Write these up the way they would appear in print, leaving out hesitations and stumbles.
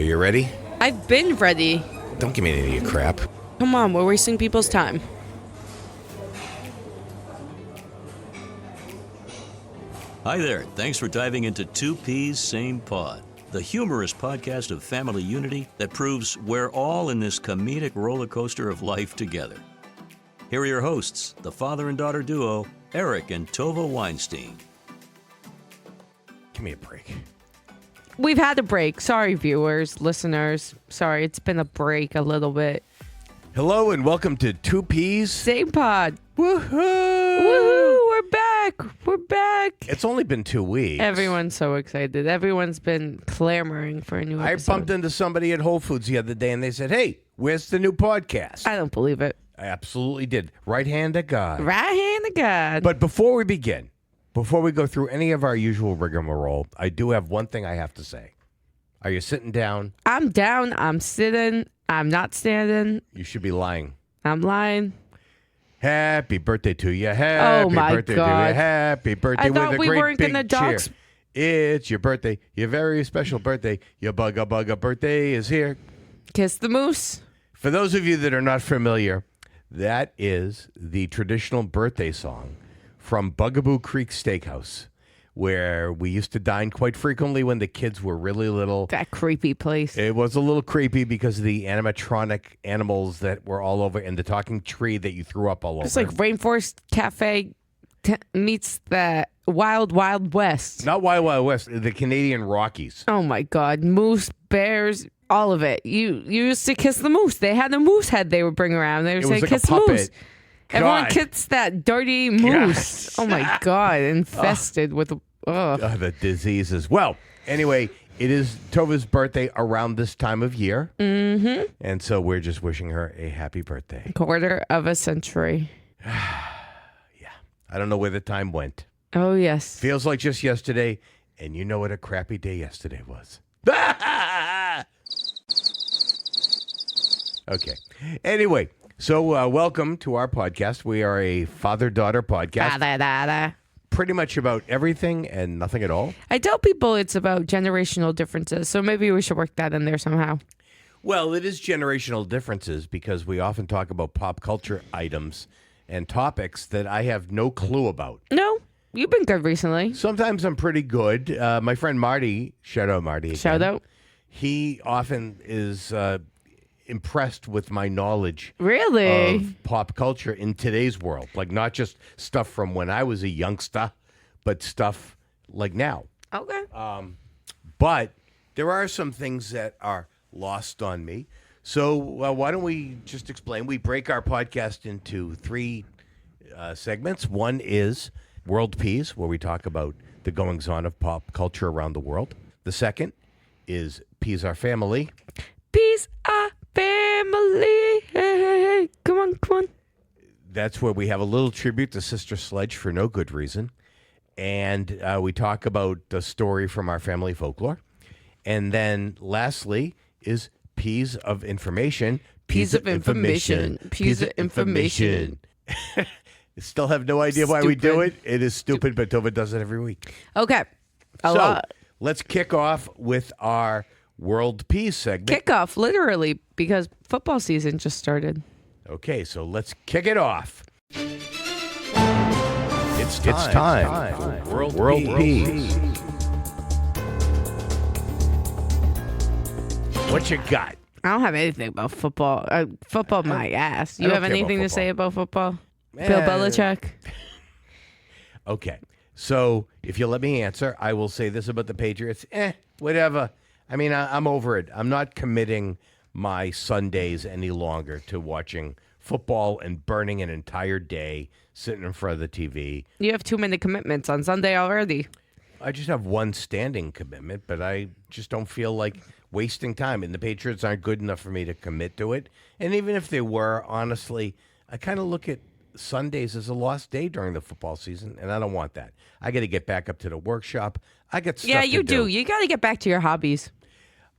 Are you ready? I've been ready. Don't give me any of your crap. Come on, we're wasting people's time. Hi there. Thanks for diving into Two Peas, Same Pod, the humorous podcast of family unity that proves we're all in this comedic roller coaster of life together. Here are your hosts, the father and daughter duo, Eric and Tovah Weinstein. Give me a break. We've had a break. Sorry, viewers, listeners. Sorry, it's been a break a little bit. Hello and welcome to Two Peas. Same pod. Woohoo! Woohoo! We're back. We're back. It's only been 2 weeks. Everyone's so excited. Everyone's been clamoring for a new episode. I bumped into somebody at Whole Foods the other day and they said, "Hey, where's the new podcast?" I don't believe it. I absolutely did. Right hand of God. Right hand of God. But before we begin, before we go through any of our usual rigmarole, I do have one thing I have to say. Are you sitting down? I'm down. I'm sitting. I'm not standing. You should be lying. I'm lying. Happy birthday to you. Happy my birthday to God. you. Happy birthday I with thought a we great weren't big gonna cheer. dox. It's your birthday. Your very special birthday. Your bugga birthday is here. Kiss the moose. For those of you that are not familiar, that is the traditional birthday song from Bugaboo Creek Steakhouse, where we used to dine quite frequently when the kids were really little. That creepy place. It was a little creepy because of the animatronic animals that were all over and the talking tree that you threw up all over. It's like Rainforest Cafe meets the Wild Wild West. Not Wild Wild West, the Canadian Rockies. Oh my God. Moose, bears, all of it. You used to kiss the moose. They had a moose head they would bring around. They would say, was like kiss a the moose. puppet. Everyone God. kisses that dirty moose. Oh my God. Infested with. The diseases. Well, anyway, it is Tovah's birthday around this time of year. Mm-hmm. And so we're just wishing her a happy birthday. Quarter of a century. I don't know where the time went. Oh, yes. Feels like just yesterday, and you know what a crappy day yesterday was. Okay. Anyway, so welcome to our podcast. We are a father-daughter podcast. Da-da-da-da. Pretty much about everything and nothing at all. I tell people it's about generational differences, so maybe we should work that in there somehow. Well, it is generational differences because we often talk about pop culture items and topics that I have no clue about. No, you've been good recently. Sometimes I'm pretty good. My friend Marty, shout out Marty again. Shout out. He often is impressed with my knowledge Really? of pop culture in today's world. Like not just stuff from when I was a youngster, but stuff like now. Okay. But there are some things that are lost on me. So why don't we just explain? We break our podcast into 3 segments. One is World Peas, where we talk about the goings-on of pop culture around the world. The second is Peas Our Family. Peace, our family. Hey, hey, hey. Come on, come on. That's where we have a little tribute to Sister Sledge for no good reason. And we talk about the story from our family folklore. And then lastly is Peas of Information. Peas of information. Peas of information. Still have no idea why we do it. It is stupid, but Tovah does it every week. Okay. So let's kick off with our World Peas segment. Kickoff, literally, because football season just started. Okay, so let's kick it off. It's time for World Peas. What you got? I don't have anything about football. Football, my ass. You don't have care about anything to football. say about football? Bill Belichick? Okay, so if you let me answer, I will say this about the Patriots. Whatever. I mean, I'm over it. I'm not committing my Sundays any longer to watching football and burning an entire day sitting in front of the TV. You have too many commitments on Sunday already. I just have one standing commitment, but I just don't feel like wasting time. And the Patriots aren't good enough for me to commit to it. And even if they were, honestly, I kind of look at Sundays as a lost day during the football season, and I don't want that. I got to get back up to the workshop. I got stuff Yeah, to you do. You got to get back to your hobbies.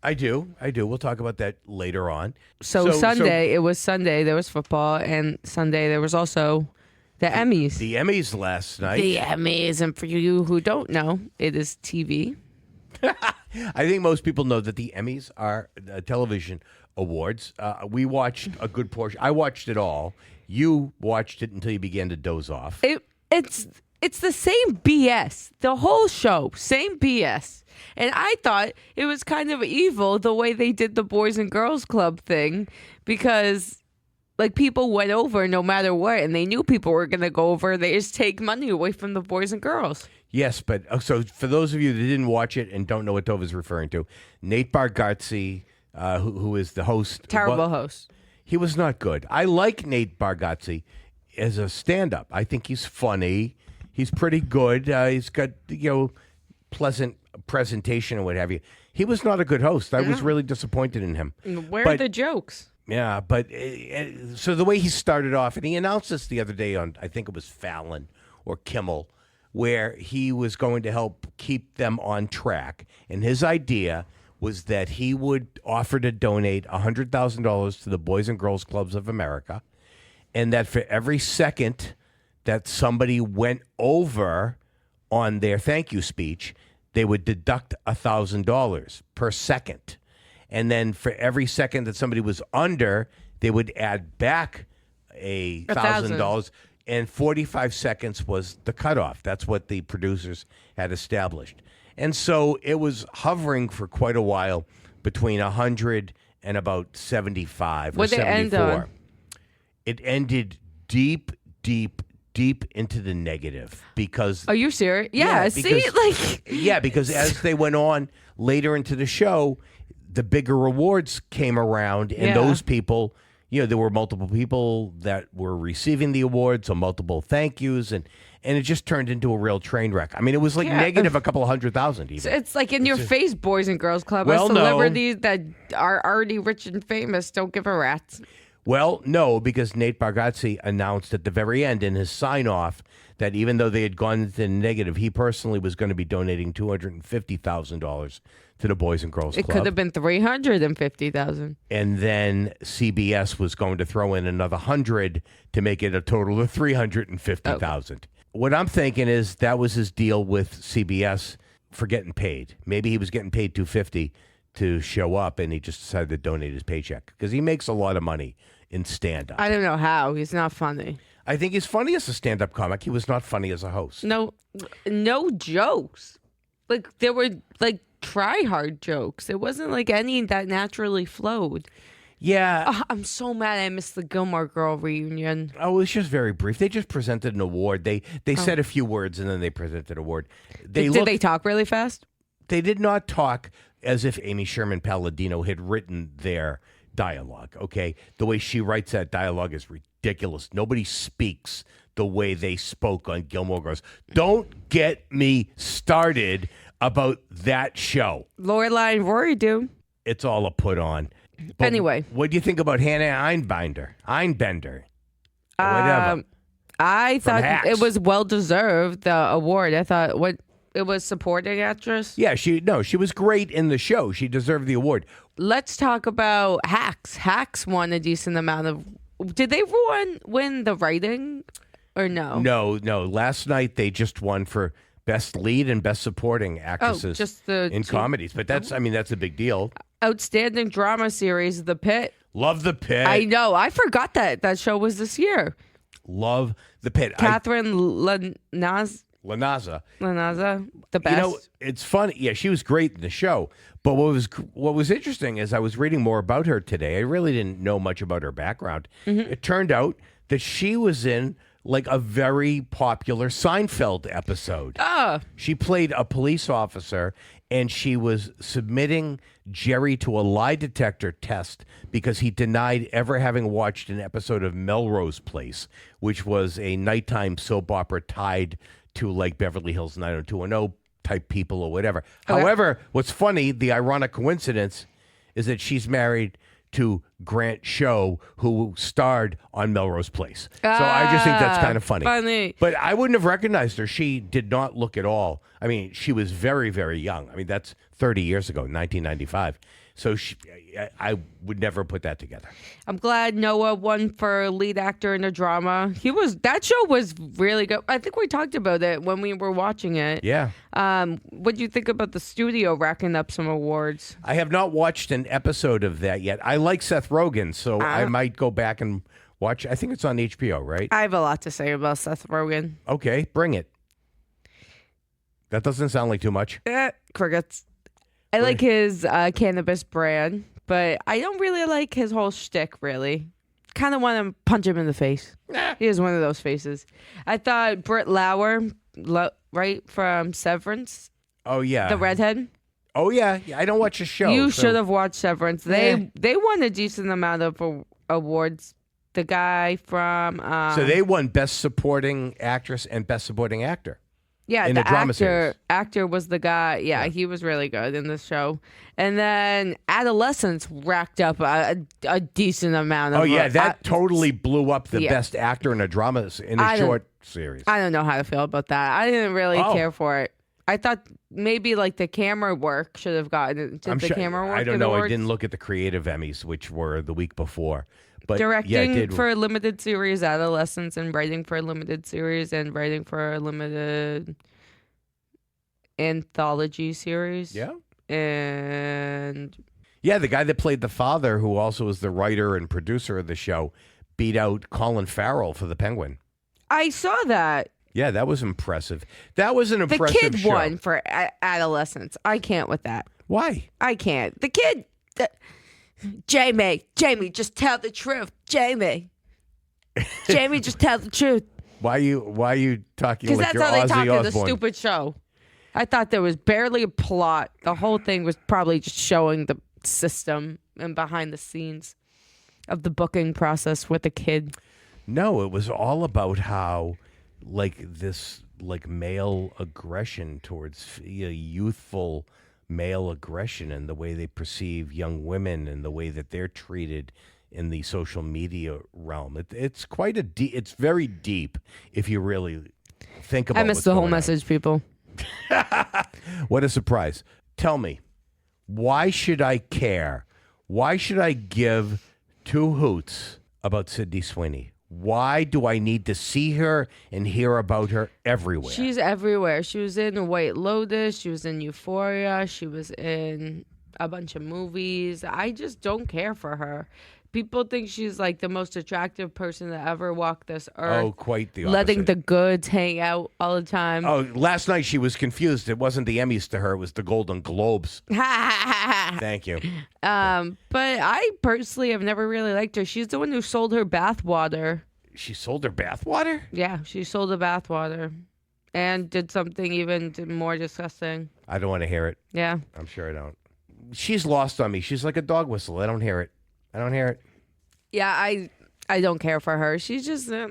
I do. We'll talk about that later on. So Sunday, it was Sunday. There was football, and Sunday there was also the Emmys. The Emmys last night. The Emmys, and for you who don't know, it is TV. I think most people know that the Emmys are television awards. We watched a good portion. I watched it all. You watched it until you began to doze off. It's the same BS. The whole show, same BS. And I thought it was kind of evil the way they did the Boys and Girls Club thing, because like people went over no matter what, and they knew people were going to go over. They just take money away from the boys and girls. Yes, but so for those of you that didn't watch it and don't know what Tovah is referring to, Nate Bargatze, who is the host. Terrible host. He was not good. I like Nate Bargatze as a stand-up. I think he's funny. He's pretty good. He's got, pleasant presentation and what have you. He was not a good host. I was really disappointed in him. Where are the jokes? Yeah, but so the way he started off, and he announced this the other day on, I think it was Fallon or Kimmel, where he was going to help keep them on track. And his idea was that he would offer to donate $100,000 to the Boys and Girls Clubs of America, and that for every second that somebody went over on their thank you speech, they would deduct $1,000 per second. And then for every second that somebody was under, they would add back $1,000. And 45 seconds was the cutoff. That's what the producers had established. And so it was hovering for quite a while between 100 and about 75 or 74. What did it end on? It ended deep into the negative because... Are you serious? Yeah, because as they went on later into the show, the bigger awards came around, and those people, there were multiple people that were receiving the awards, so multiple thank yous, and it just turned into a real train wreck. I mean, it was like negative a couple of 100,000 even. It's like in your face, Boys and Girls Club. Well, celebrities that are already rich and famous don't give a rat's. Well, no, because Nate Bargatze announced at the very end in his sign-off that even though they had gone into the negative, he personally was going to be donating $250,000 to the Boys and Girls Club. It could have been $350,000. And then CBS was going to throw in another $100 to make it a total of $350,000. Okay. What I'm thinking is that was his deal with CBS for getting paid. Maybe he was getting paid $250 to show up, and he just decided to donate his paycheck because he makes a lot of money in stand-up. I don't know how. He's not funny. I think he's funny as a stand-up comic. He was not funny as a host. No jokes. Like, there were, try-hard jokes. It wasn't, any that naturally flowed. Yeah. Oh, I'm so mad I missed the Gilmore Girl reunion. Oh, it was just very brief. They just presented an award. They said a few words, and then they presented an award. Did they talk really fast? They did not talk as if Amy Sherman Palladino had written their dialogue, okay? The way she writes that dialogue is ridiculous. Nobody speaks the way they spoke on Gilmore Girls. Don't get me started about that show. Lorelai and Rory do. It's all a put on. But anyway. What do you think about Hannah Einbender? Whatever. I thought it was well-deserved, the award. I thought it was supporting actress? Yeah, she was great in the show. She deserved the award. Let's talk about Hacks. Hacks won a decent amount of... Did they win the writing or no? No. Last night they just won for Best Lead and Best Supporting Actresses in comedies. But that's a big deal. Outstanding Drama Series, The Pit. Love The Pit. I know. I forgot that show was this year. Love The Pit. Catherine Lanaza, the best. It's funny. Yeah, she was great in the show. But what was interesting is I was reading more about her today. I really didn't know much about her background. Mm-hmm. It turned out that she was in a very popular Seinfeld episode. She played a police officer, and she was submitting Jerry to a lie detector test because he denied ever having watched an episode of Melrose Place, which was a nighttime soap opera tied to Beverly Hills 90210 type people or whatever. Okay. However, what's funny, the ironic coincidence is that she's married to Grant show who starred on Melrose Place. So I just think that's kind of funny. But I wouldn't have recognized her. She did not look at all. I mean, she was very, very young. I mean, that's 30 years ago, 1995. So I would never put that together. I'm glad Noah won for lead actor in a drama. That show was really good. I think we talked about it when we were watching it. Yeah. What do you think about the studio racking up some awards? I have not watched an episode of that yet. I like Seth Rogen, so I might go back and watch. I think it's on HBO, right? I have a lot to say about Seth Rogen. Okay, bring it. That doesn't sound like too much. Crickets. I like his cannabis brand, but I don't really like his whole shtick, really. Kind of want to punch him in the face. He has one of those faces. I thought Britt Lauer, right, from Severance. Oh, yeah. The redhead. Oh, yeah. I don't watch the show. You should have watched Severance. They won a decent amount of awards. The guy from... so they won Best Supporting Actress and Best Supporting Actor. Yeah, in the a drama series. actor was the guy. Yeah, he was really good in this show. And then Adolescence racked up a decent amount of... Oh, yeah, that totally blew up the best actor in a drama in a short series. I don't know how to feel about that. I didn't really care for it. I thought maybe like the camera work should have gotten... camera work I don't know. awards? I didn't look at the creative Emmys, which were the week before. But directing for a limited series, Adolescence, and writing for a limited series, and writing for a limited anthology series. Yeah. And... yeah, the guy that played the father, who also was the writer and producer of the show, beat out Colin Farrell for the Penguin. I saw that. Yeah, that was impressive. That was an impressive show. The kid won for Adolescence. I can't with that. Why? I can't. The kid... Jamie, just tell the truth. Jamie, just tell the truth. Why are you talking like like you're Ozzy Osbourne? Because that's how they talk in the stupid show. I thought there was barely a plot. The whole thing was probably just showing the system and behind the scenes of the booking process with the kid. No, it was all about how, male aggression towards youthful male aggression and the way they perceive young women and the way that they're treated in the social media realm. It's quite it's very deep if you really think about it. I missed the whole message, people. What a surprise. Tell me, why should I care? Why should I give two hoots about Sydney Sweeney? Why do I need to see her and hear about her everywhere? She's everywhere. She was in White Lotus. She was in Euphoria. She was in a bunch of movies. I just don't care for her. People think she's like the most attractive person that ever walked this earth. Oh, quite the opposite. Letting the goods hang out all the time. Oh, last night she was confused. It wasn't the Emmys to her. It was the Golden Globes. Thank you. But I personally have never really liked her. She's the one who sold her bathwater. She sold her bathwater? Yeah, she sold the bathwater and did something even more disgusting. I don't want to hear it. Yeah. I'm sure I don't. She's lost on me. She's like a dog whistle. I don't hear it. Yeah, I don't care for her. She's just, I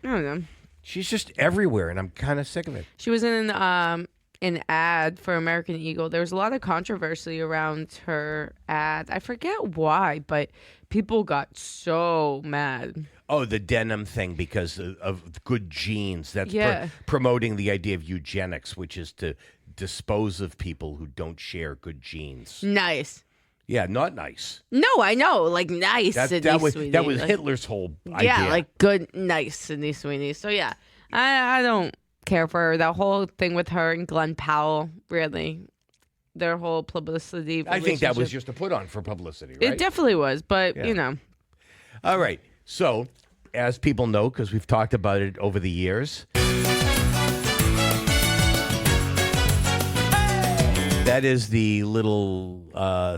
don't know. She's just everywhere, and I'm kind of sick of it. She was in an ad for American Eagle. There was a lot of controversy around her ad. I forget why, but people got so mad. Oh, the denim thing because of good genes. That's promoting the idea of eugenics, which is to dispose of people who don't share good genes. Nice. Yeah, not nice. No, I know. Like, nice Sydney Sweeney. That was Hitler's whole idea. Yeah, like good, nice Sydney Sweeney. So, yeah, I don't care for her. That whole thing with her and Glenn Powell, really. Their whole publicity. I think that was just a put on for publicity, right? It definitely was, but, you know. All right. So, as people know, because we've talked about it over the years, that is the little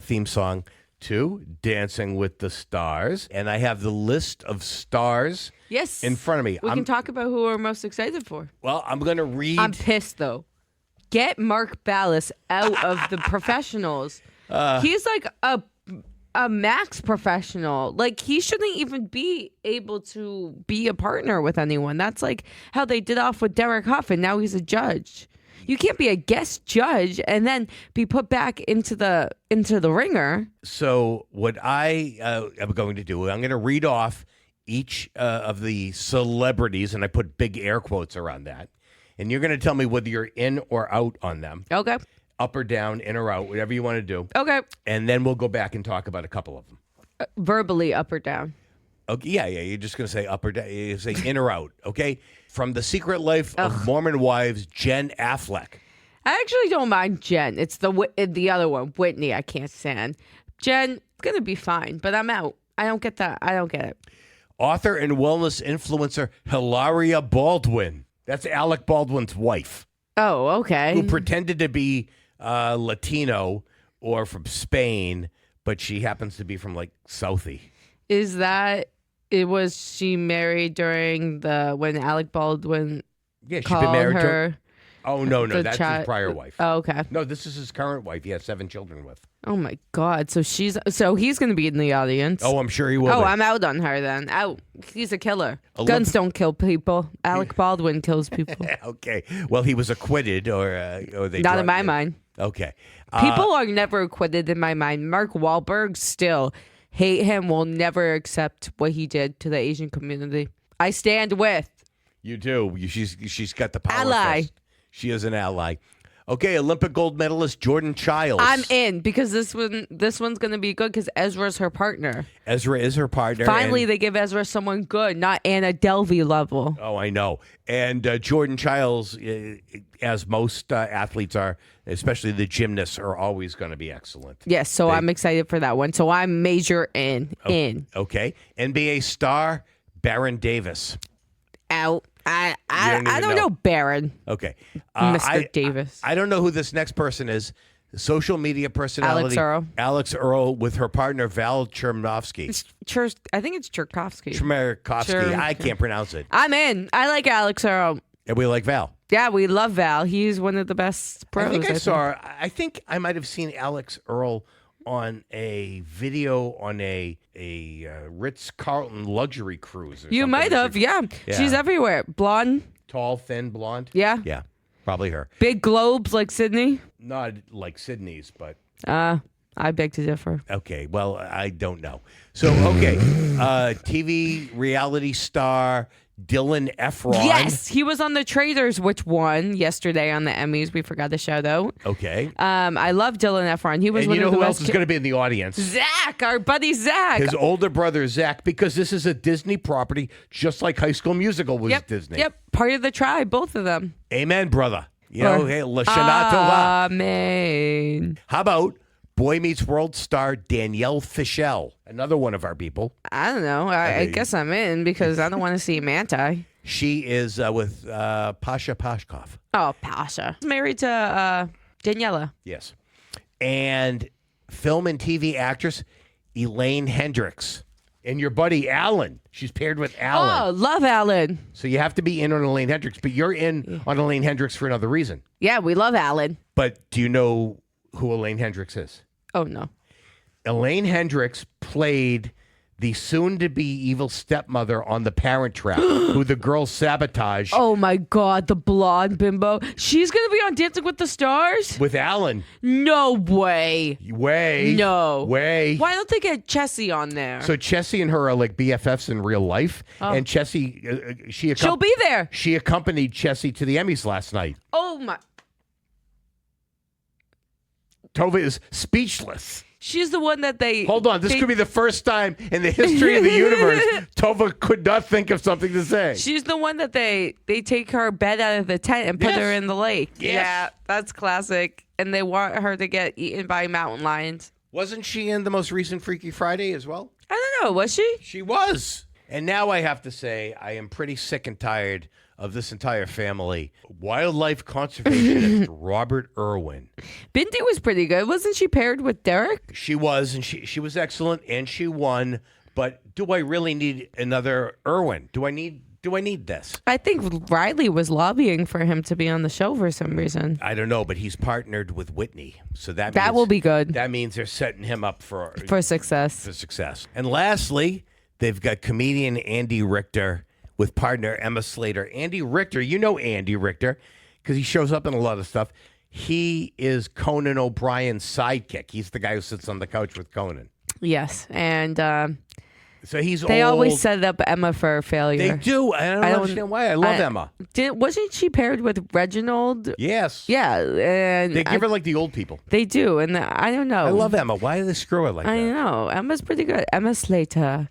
theme song to Dancing with the Stars. And I have the list of stars in front of me. We can talk about who we're most excited for. Well, I'm going to read. I'm pissed, though. Get Mark Ballas out of the professionals. He's like a max professional. Like, he shouldn't even be able to be a partner with anyone. That's like how they did off with Derek Huff, and now he's a judge. You can't be a guest judge and then be put back into the ringer. So what I am going to do, I'm going to read off each of the celebrities, and I put big air quotes around that. And you're going to tell me whether you're in or out on them. Okay. Up or down, in or out, whatever you want to do. Okay. And then we'll go back and talk about a couple of them. Verbally up or down. Okay, yeah. You're just going to say up or down. You say in or out, okay? From The Secret Life of Mormon Wives, Jen Affleck. I actually don't mind Jen. It's the other one, Whitney. I can't stand. Jen, going to be fine, but I'm out. I don't get that. I don't get it. Author and wellness influencer Hilaria Baldwin. That's Alec Baldwin's wife. Oh, okay. Who pretended to be Latino or from Spain, but she happens to be from like Southie. Is that was she married during when Alec Baldwin Yeah, she's called been married her? to. Oh no, that's child- his prior wife. Oh, okay. No, this is his current wife. He has 7 children with. Oh my God. So he's going to be in the audience. Oh, I'm sure he will. Oh, be. I'm out on her then. Out. He's a killer. Guns don't kill people. Alec Baldwin kills people. Okay. Well, he was acquitted, or they Not in my mind. Okay. People are never acquitted in my mind. Mark Wahlberg still hate him. Will never accept what he did to the Asian community. I stand with. You do. She's got the power. Ally. Fist. She is an ally. Okay, Olympic gold medalist Jordan Childs. I'm in because this one's going to be good because Ezra's her partner. Ezra is her partner. Finally, they give Ezra someone good, not Anna Delvey level. Oh, I know. And Jordan Childs, as most athletes are, especially the gymnasts, are always going to be excellent. Yes, so I'm excited for that one. So I'm major in. Okay. NBA star Baron Davis. Out. I even don't know Baron. Okay. Mr. Davis. I don't know who this next person is. Social media personality. Alex Earl with her partner Val Chernovsky. I think it's Cherkovsky. Cherkovsky. I can't pronounce it. I'm in. I like Alex Earl. And we like Val. Yeah, we love Val. He's one of the best pros. I think I might have seen Alex Earl on a video on a Ritz-Carlton luxury cruise. You might have, yeah. She's everywhere. Blonde. Tall, thin, blonde. Yeah. Yeah, probably her. Big globes like Sydney. Not like Sydney's, but. I beg to differ. Okay, well, I don't know. So, okay, TV reality star Dylan Efron. Yes, he was on The Traitors, which won yesterday on the Emmys. We forgot to shout out. Okay. I love Dylan Efron. He was and one you know of the who best else is going to be in the audience? Zach, our buddy Zach. His older brother Zach, because this is a Disney property, just like High School Musical was Disney. Yep, part of the tribe, both of them. Amen, brother. You know, hey, Lashana Tovah. Amen. How about Boy Meets World star Danielle Fishel, another one of our people? I don't know. I guess I'm in because I don't want to see Manti. She is with Pasha Pashkov. Oh, Pasha. He's married to Daniela. Yes. And film and TV actress Elaine Hendricks. And your buddy Alan. She's paired with Alan. Oh, love Alan. So you have to be in on Elaine Hendricks, but you're in on Elaine Hendricks for another reason. Yeah, we love Alan. But do you know who Elaine Hendricks is? Oh, no. Elaine Hendricks played the soon-to-be evil stepmother on The Parent Trap, who the girls sabotaged. Oh, my God, the blonde bimbo. She's going to be on Dancing with the Stars? With Alan. No way. No. Way. Why don't they get Chessie on there? So Chessie and her are like BFFs in real life. Oh. And Chessie, she'll be there. She accompanied Chessie to the Emmys last night. Oh, my. Tovah is speechless. She's the one that they... Hold on. This could be the first time in the history of the universe Tovah could not think of something to say. She's the one that they take her bed out of the tent and put her in the lake. Yes. Yeah, that's classic. And they want her to get eaten by mountain lions. Wasn't she in the most recent Freaky Friday as well? I don't know. Was she? She was. And now I have to say I am pretty sick and tired of this entire family. Wildlife conservationist Robert Irwin. Bindi was pretty good. Wasn't she paired with Derek? She was, and she was excellent, and she won. But do I really need another Irwin? Do I need this? I think Riley was lobbying for him to be on the show for some reason. I don't know, but he's partnered with Whitney, so that means, will be good. That means they're setting him up for success. For success. And lastly, they've got comedian Andy Richter with partner Emma Slater. Andy Richter, you know Andy Richter, because he shows up in a lot of stuff. He is Conan O'Brien's sidekick. He's the guy who sits on the couch with Conan. Yes, and So he's they old. always set up Emma for failure. They do. I don't understand why. I love Emma. Wasn't she paired with Reginald? Yes. Yeah, and They give her like the old people. they do, and I don't know. I love Emma. Why do they screw her like I that? know Emma's pretty good. Emma Slater,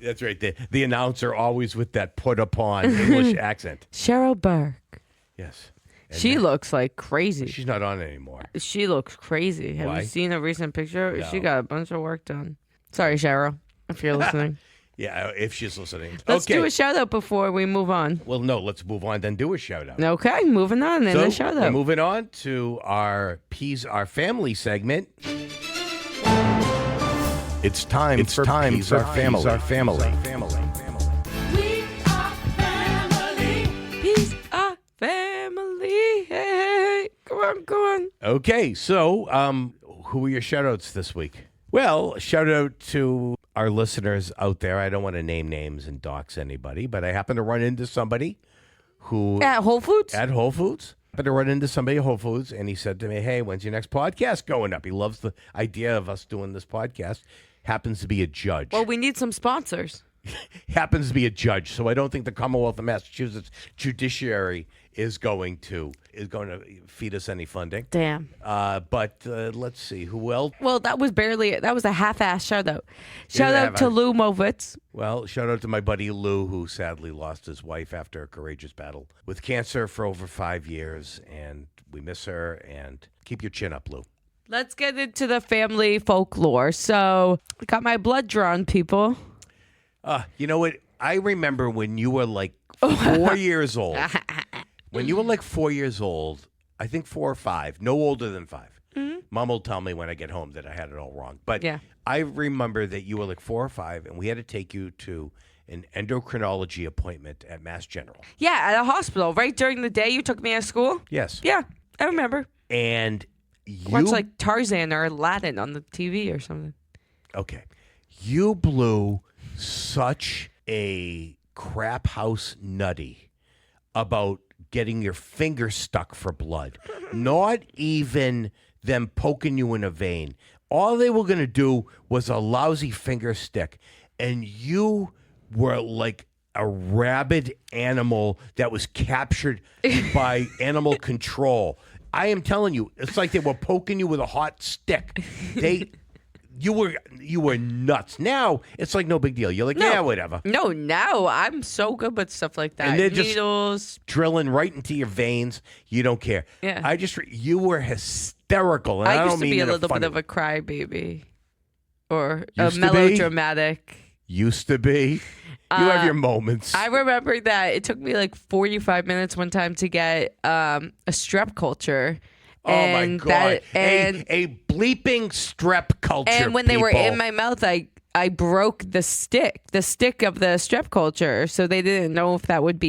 That's right. The announcer always with that put upon English accent. Cheryl Burke. Yes. And She now- looks like crazy. She's not on anymore. She looks crazy. Have Why? you seen a recent picture? No. She got a bunch of work done. Sorry, Cheryl, if you're listening. Yeah, if she's listening. Let's okay. do a shout out before we move on. Well, no, let's move on. Then do a shout out. Okay, moving on. And a shout we're out. moving on to our family segment. It's time for Peas Our Family. We are family. Peace, our family. Hey, come on. Okay, so who are your shout outs this week? Well, shout out to our listeners out there. I don't want to name names and dox anybody, but I happened to run into somebody who At Whole Foods? at Whole Foods. I happened to run into somebody at Whole Foods, and he said to me, "Hey, when's your next podcast going up?" He loves the idea of us doing this podcast. Happens to be a judge. Well, we need some sponsors. Happens to be a judge, so I don't think the Commonwealth of Massachusetts judiciary is going to feed us any funding. Damn. But let's see who else. Well, that was a half-ass shout out. Shout out to half-ass. Lou Movitz. Well, shout out to my buddy Lou, who sadly lost his wife after a courageous battle with cancer for over 5 years, and we miss her. And keep your chin up, Lou. Let's get into the family folklore. So, I got my blood drawn, people. You know what? I remember when you were like 4 years old. When you were like 4 years old, I think 4 or 5, no older than 5. Mom will tell me when I get home that I had it all wrong. But Yeah. I remember that you were like 4 or 5, and we had to take you to an endocrinology appointment at Mass General. Yeah, at a hospital, right during the day you took me to school. Yes. Yeah, I remember. And you Watch like Tarzan or Aladdin on the TV or something. Okay. You blew such a crap house nutty about getting your finger stuck for blood. Not even them poking you in a vein. All they were going to do was a lousy finger stick. And you were like a rabid animal that was captured by animal control. I am telling you, it's like they were poking you with a hot stick. You were nuts. Now it's like no big deal. You're like, yeah, whatever. No, now I'm so good with stuff like that. And they're just Needles. drilling right into your veins. You don't care. Yeah. You were hysterical, and I, I don't used to mean be a in little funny bit of way. a crybaby, or Used a to be? melodramatic. Used to be. You have your moments. I remember that it took me like 45 minutes one time to get a strep culture. Oh my and god! that- and a bleeping strep culture. and when they were in people. my mouth, I broke the stick of the strep culture, so they didn't know if they'd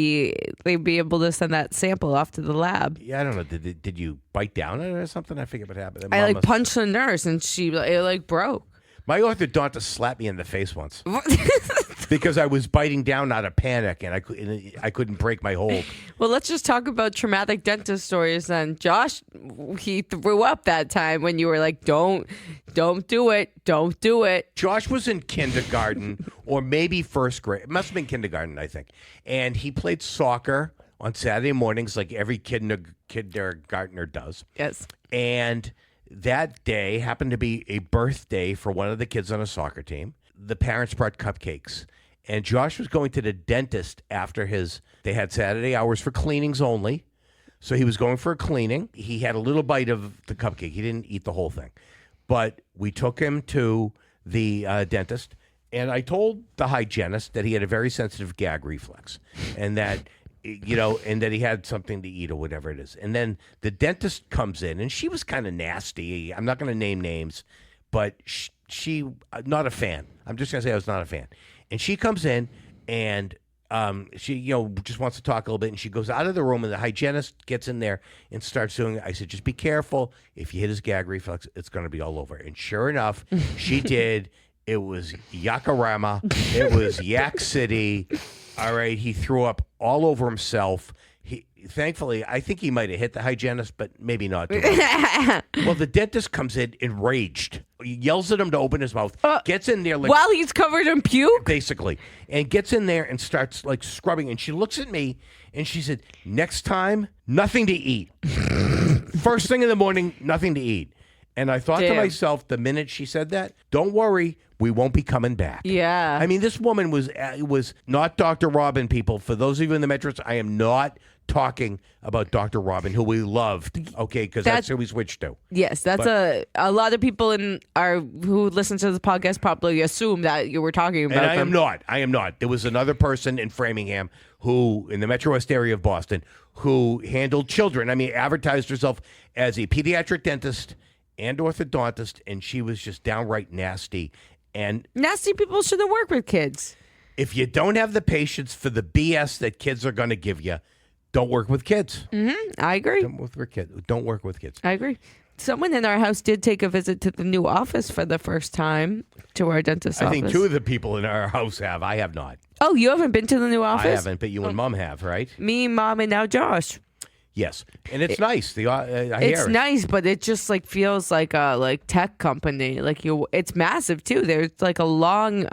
be able to send that sample off to the lab. Yeah, I don't know. Did you bite down on it or something? I forget what happened. I Mom like punched the nurse, and it broke. My orthodontist slapped me in the face once because I was biting down out of panic, and I couldn't break my hold. Well, let's just talk about traumatic dentist stories then. Josh, he threw up that time when you were like, don't do it. Josh was in kindergarten or maybe first grade. It must have been kindergarten, I think. And he played soccer on Saturday mornings like every kindergartner does. Yes. And that day happened to be a birthday for one of the kids on a soccer team. The parents brought cupcakes. And Josh was going to the dentist after they had Saturday hours for cleanings only. So he was going for a cleaning. He had a little bite of the cupcake. He didn't eat the whole thing. But we took him to the dentist. And I told the hygienist that he had a very sensitive gag reflex. And that and that he had something to eat or whatever it is. And then the dentist comes in, and she was kind of nasty. I'm not going to name names, but she not a fan. I'm just going to say I was not a fan. And she comes in, and she, just wants to talk a little bit, and she goes out of the room, and the hygienist gets in there and starts doing it. I said, just be careful. If you hit his gag reflex, it's going to be all over. And sure enough, she did. It was Yakarama. It was Yak City. All right, he threw up all over himself. thankfully, I think he might have hit the hygienist, but maybe not. Well, the dentist comes in enraged. He yells at him to open his mouth. Gets in there while he's covered in puke, basically, and gets in there and starts like scrubbing. And she looks at me and she said, "Next time, nothing to eat. First thing in the morning, nothing to eat." And I thought to myself, the minute she said that, don't worry, we won't be coming back. Yeah. I mean, this woman was not Dr. Robin, people. For those of you in the Metros, I am not talking about Dr. Robin, who we loved, okay, because that's who we switched to. Yes, that's a lot of people who listen to this podcast probably assume that you were talking about And I them. am not. There was another person in Framingham who, in the Metro West area of Boston, who handled children. I mean, advertised herself as a pediatric dentist and orthodontist, and she was just downright nasty. And nasty people shouldn't work with kids. If you don't have the patience for the BS that kids are going to give you, don't work with kids. Mm-hmm. I agree. Don't work with kids. I agree. Someone in our house did take a visit to the new office for the first time to our dentist's office. I think 2 of the people in our house have. I have not. Oh, you haven't been to the new office? I haven't, but you and Mom have, right? Me, Mom, and now Josh. Yes, and it's nice. It's nice, but it just like feels like a tech company. It's massive too. There's like a long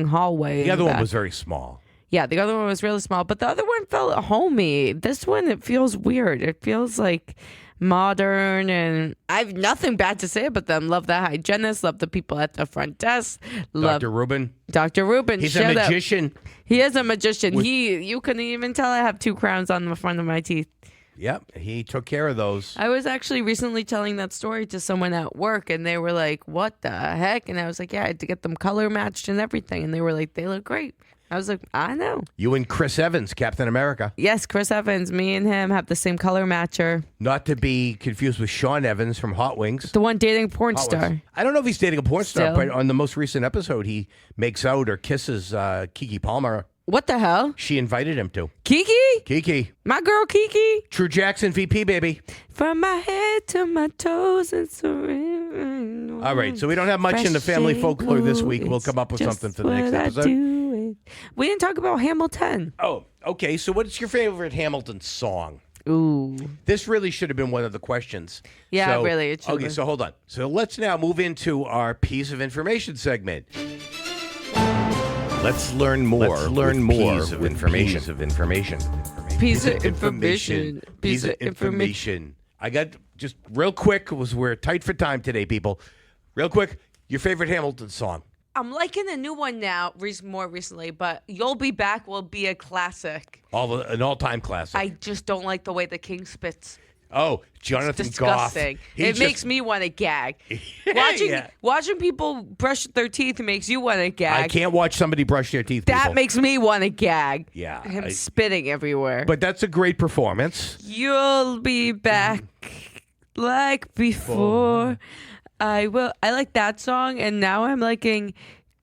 hallway. The other one was very small. Yeah, the other one was really small, but the other one felt homey. This one, it feels weird. It feels like modern, and I have nothing bad to say about them. Love the hygienist. Love the people at the front desk. Love Dr. Rubin. Dr. Rubin. He's a magician. He is a magician. You couldn't even tell I have 2 crowns on the front of my teeth. Yep, he took care of those. I was actually recently telling that story to someone at work, and they were like, "What the heck?" And I was like, "Yeah, I had to get them color matched and everything." And they were like, "They look great." I was like, "I know." You and Chris Evans, Captain America. Yes, Chris Evans. Me and him have the same color matcher. Not to be confused with Sean Evans from Hot Wings. The one dating a porn star. I don't know if he's dating a porn star, Still. but on the most recent episode, he makes out or kisses Kiki Palmer. What the hell? She invited him to. Kiki? My girl Kiki? True Jackson VP, baby. From my head to my toes and surrender. All right, so we don't have much in the family folklore this week. We'll come up with something for the next episode. We didn't talk about Hamilton. Oh, okay. So what's your favorite Hamilton song? Ooh. This really should have been one of the questions. Yeah, so, really. It should okay, so hold on. So let's now move into our piece of information segment. Let's learn more. Piece of information. I got just real quick. We're tight for time today, people. Real quick, your favorite Hamilton song? I'm liking a new one now, more recently, but "You'll Be Back" will be a classic. An all-time classic. I just don't like the way the king spits. Oh, Jonathan It's disgusting. Goff. Makes me want to gag. Yeah. Watching people brush their teeth makes you want to gag. I can't watch somebody brush their teeth. That people. makes me want to gag. Yeah, Him spitting everywhere. But that's a great performance. You'll be back like before. I like that song, and now I'm liking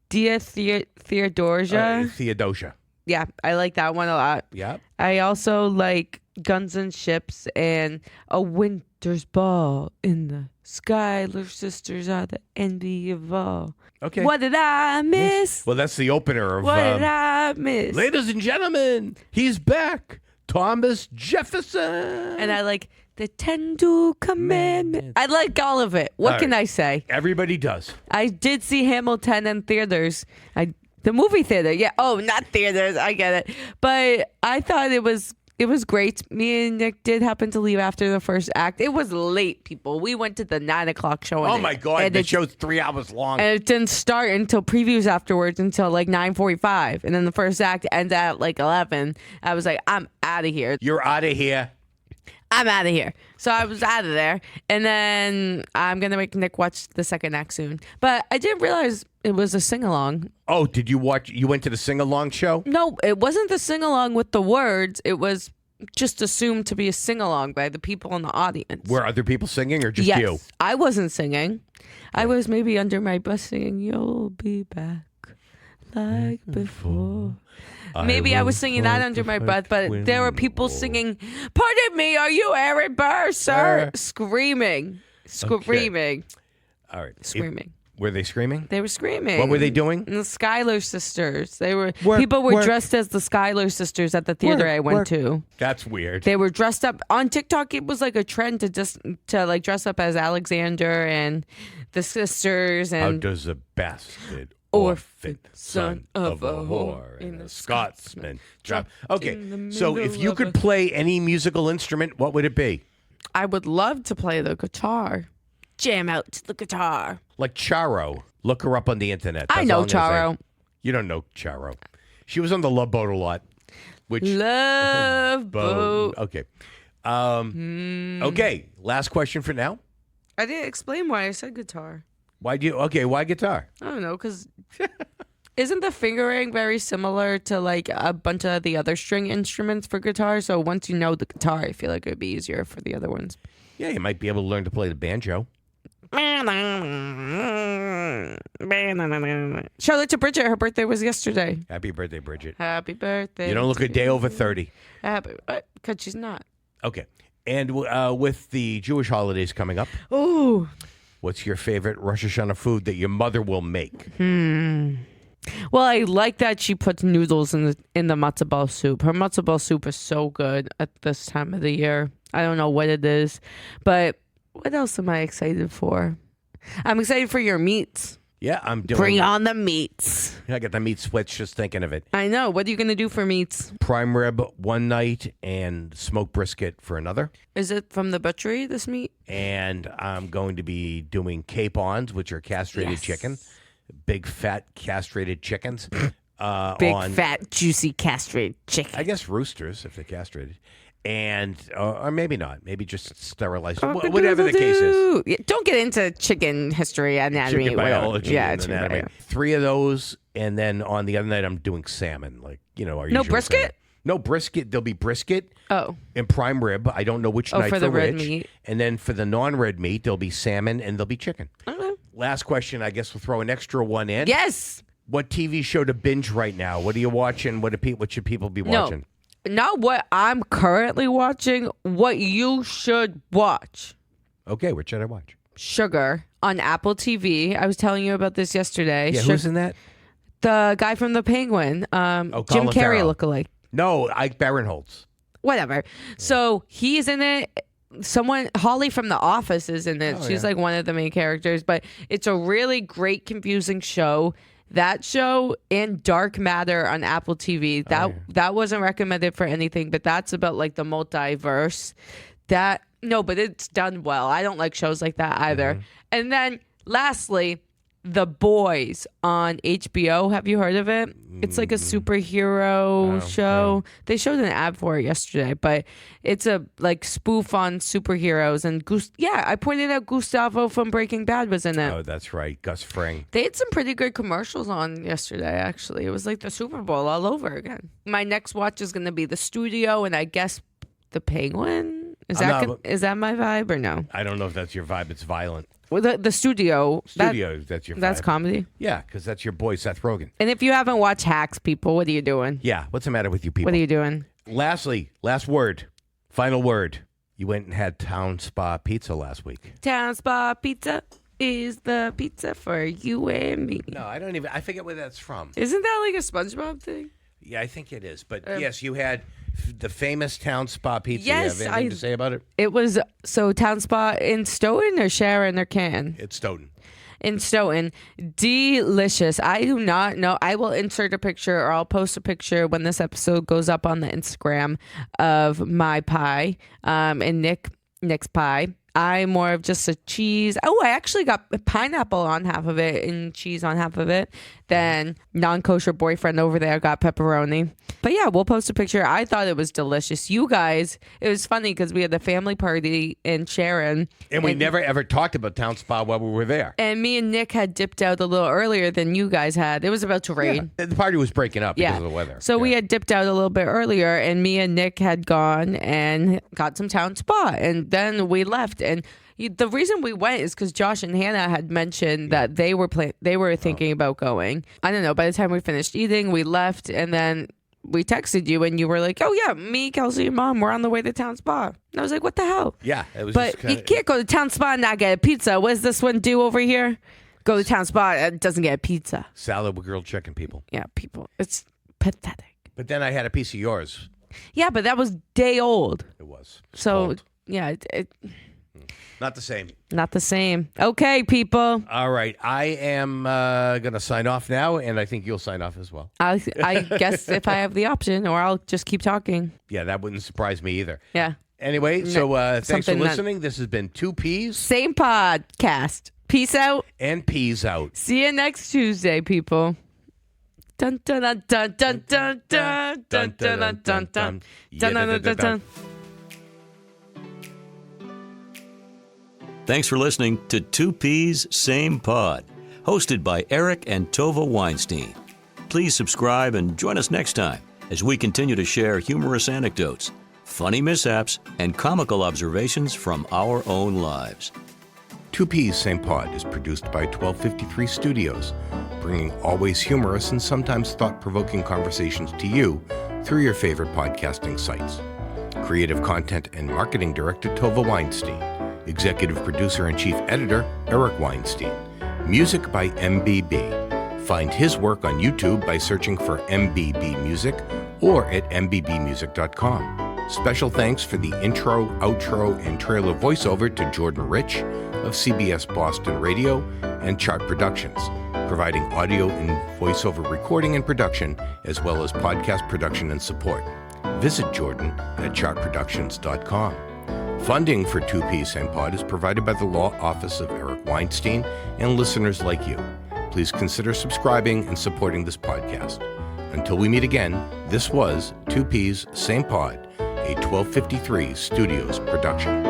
Dear Theodosia. Theodosia. Yeah, I like that one a lot. Yeah. I also like Guns and Ships and A Winter's Ball in the Schuyler Sisters are the envy of all. Okay. What did I miss? Well, that's the opener of. What did I miss? Ladies and gentlemen, he's back, Thomas Jefferson. And I like the 10 Commandments. I like all of it. What can I say? Everybody does. I did see Hamilton in theaters. The movie theater. Yeah. Oh, not theaters. I get it. But I thought it was great. Me and Nick did happen to leave after the first act. It was late, people. We went to the 9:00 show. Oh my God! The show's 3 hours long, and it didn't start until previews afterwards until like 9:45, and then the first act ends at like 11. I was like, I'm out of here. You're out of here. I'm out of here. So I was out of there, and then I'm gonna make Nick watch the second act soon. But I didn't realize it was a sing along. Oh, did you watch? You went to the sing along show? No, it wasn't the sing along with the words. It was just assumed to be a sing along by the people in the audience. Were other people singing or just yes, you? I wasn't singing. I was maybe under my breath singing, "You'll be back like before." Maybe I was singing that under my breath, but there were people singing, "Pardon me, are you Aaron Burr, sir?" Screaming. Okay. All right. Screaming. Were they screaming? They were screaming. What were they doing? The Schuyler sisters. Work, People were work. dressed as the Schuyler sisters at the theater I went to. That's weird. They were dressed up on TikTok. It was like a trend to like dress up as Alexander and the sisters. How And does a bastard orphan son of a whore in and a a Scotsman drop? in Okay, the so middle if you of could a- play any musical instrument, what would it be? I would love to play the guitar. Jam out to the guitar. Like Charo. Look her up on the internet. I That's know all I'm gonna say. Charo. You don't know Charo. She was on the Love Boat a lot. Which Love boat. Okay. Okay. Last question for now. I didn't explain why I said guitar. Why guitar? I don't know, because isn't the fingering very similar to like a bunch of the other string instruments for guitar? So once you know the guitar, I feel like it would be easier for the other ones. Yeah, you might be able to learn to play the banjo. Shout out to Bridget. Her birthday was yesterday. Happy birthday, Bridget. Happy birthday. You don't look a day over 30. Because she's not. Okay. And with the Jewish holidays coming up, Ooh. what's your favorite Rosh Hashanah food that your mother will make? Well, I like that she puts noodles in the matzo ball soup. Her matzo ball soup is so good at this time of the year. I don't know what it is, but what else am I excited for? I'm excited for your meats. Yeah, I'm doing. Bring on the meats. I got the meat sweats just thinking of it. I know. What are you going to do for meats? Prime rib one night and smoked brisket for another. Is it from the butchery, this meat? And I'm going to be doing capons, which are castrated Yes. chicken. Big, fat, castrated chickens. Big, on, fat, juicy, castrated chicken. I guess roosters, if they're castrated. And, or maybe not. Maybe just sterilized. Oh, Whatever the case is. Yeah, don't get into chicken history, anatomy, Chicken whatever. biology. Yeah, and chicken anatomy. biology. 3 of those. And then on the other night, I'm doing salmon. Like, our No usual brisket? salmon. No brisket. There'll be brisket. Oh. And prime rib. I don't know which night for the red which. meat. And then for the non-red meat, there'll be salmon and there'll be chicken. Okay. Last question. I guess we'll throw an extra one in. Yes. What TV show to binge right now? What are you watching? What should people be watching? Not what I'm currently watching, what you should watch. Okay, what should I watch? Sugar on Apple TV. I was telling you about this yesterday. Yeah, who's in that? The guy from The Penguin. Jim Colin Carrey Farrell. lookalike. No, Ike Barinholtz. Whatever. So he's in it. Holly from The Office is in it. Oh, She's yeah. like one of the main characters, but it's a really great, confusing show. That show and Dark Matter on Apple TV. That wasn't recommended for anything, but that's about like the multiverse. But it's done well. I don't like shows like that either. Mm-hmm. And then lastly, The Boys on HBO. Have you heard of it? It's like a superhero show. They showed an ad for it yesterday, but it's a like spoof on superheroes. And I pointed out Gustavo from Breaking Bad was in it. Oh, that's right. Gus Fring. They had some pretty good commercials on yesterday, actually. It was like the Super Bowl all over again. My next watch is going to be The Studio, and I guess The Penguin. Is that my vibe or no? I don't know if that's your vibe. It's violent. Well, the Studio. That's your vibe. That's comedy. Yeah, because that's your boy, Seth Rogen. And if you haven't watched Hacks, people, what are you doing? Yeah, what's the matter with you people? What are you doing? Lastly, last word. Final word. You went and had Town Spa Pizza last week. Town Spa Pizza is the pizza for you and me. No, I forget where that's from. Isn't that like a SpongeBob thing? Yeah, I think it is. But yes, you had the famous Town Spa Pizza. Yes, you have anything to say about it? It was Town Spa in Stoughton or Sharon or Canton? It's Stoughton. In Stoughton. Delicious. I do not know. I will insert a picture or I'll post a picture when this episode goes up on the Instagram of my pie and Nick's pie. I'm more of just a cheese. Oh, I actually got pineapple on half of it and cheese on half of it. Then non-kosher boyfriend over there got pepperoni. But yeah, we'll post a picture. I thought it was delicious. You guys, it was funny because we had the family party in Sharon. And we never ever talked about Town Spa while we were there. And me and Nick had dipped out a little earlier than you guys had. It was about to rain. Yeah, the party was breaking up because of the weather. So we had dipped out a little bit earlier, and me and Nick had gone and got some Town Spa, and then we left. And the reason we went is because Josh and Hannah had mentioned that they were thinking about going. I don't know. By the time we finished eating, we left, and then we texted you, and you were like, "Oh yeah, me, Kelsey, and Mom, we're on the way to Town Spa." And I was like, "What the hell?" Yeah, it was. But just kinda, you can't go to Town Spa and not get a pizza. What does this one do over here? Go to Town Spot and doesn't get a pizza. Salad with grilled chicken, people. Yeah, people. It's pathetic. But then I had a piece of yours. Yeah, but that was day old. It was. So, cold. yeah, Not the same. not the same. Okay, people. All right. I am going to sign off now, and I think you'll sign off as well. I guess if I have the option, or I'll just keep talking. Yeah, that wouldn't surprise me either. Yeah. Anyway, so thanks for something that- listening. This has been Two Peas Same podcast. Peace out. and Peas out. See you next Tuesday, people. Dun dun dun dun dun dun dun dun dun dun dun dun dun dun dun. Thanks for listening to Two Peas, Same Pod, hosted by Eric and Tovah Weinstein. Please subscribe and join us next time as we continue to share humorous anecdotes, funny mishaps, and comical observations from our own lives. Two Peas, Same Pod is produced by 1253 Studios, bringing always humorous and sometimes thought-provoking conversations to you through your favorite podcasting sites. Creative Content and Marketing Director Tovah Weinstein. Executive Producer and Chief Editor Eric Weinstein. Music by MBB. Find his work on YouTube by searching for MBB Music or at mbbmusic.com. Special thanks for the intro, outro, and trailer voiceover to Jordan Rich of CBS Boston Radio and Chart Productions, providing audio and voiceover recording and production, as well as podcast production and support. Visit Jordan at chartproductions.com. Funding for Two Peas Same Pod is provided by the Law Office of Eric Weinstein and listeners like you. Please consider subscribing and supporting this podcast. Until we meet again, this was Two Peas Same Pod, a 1253 Studios production.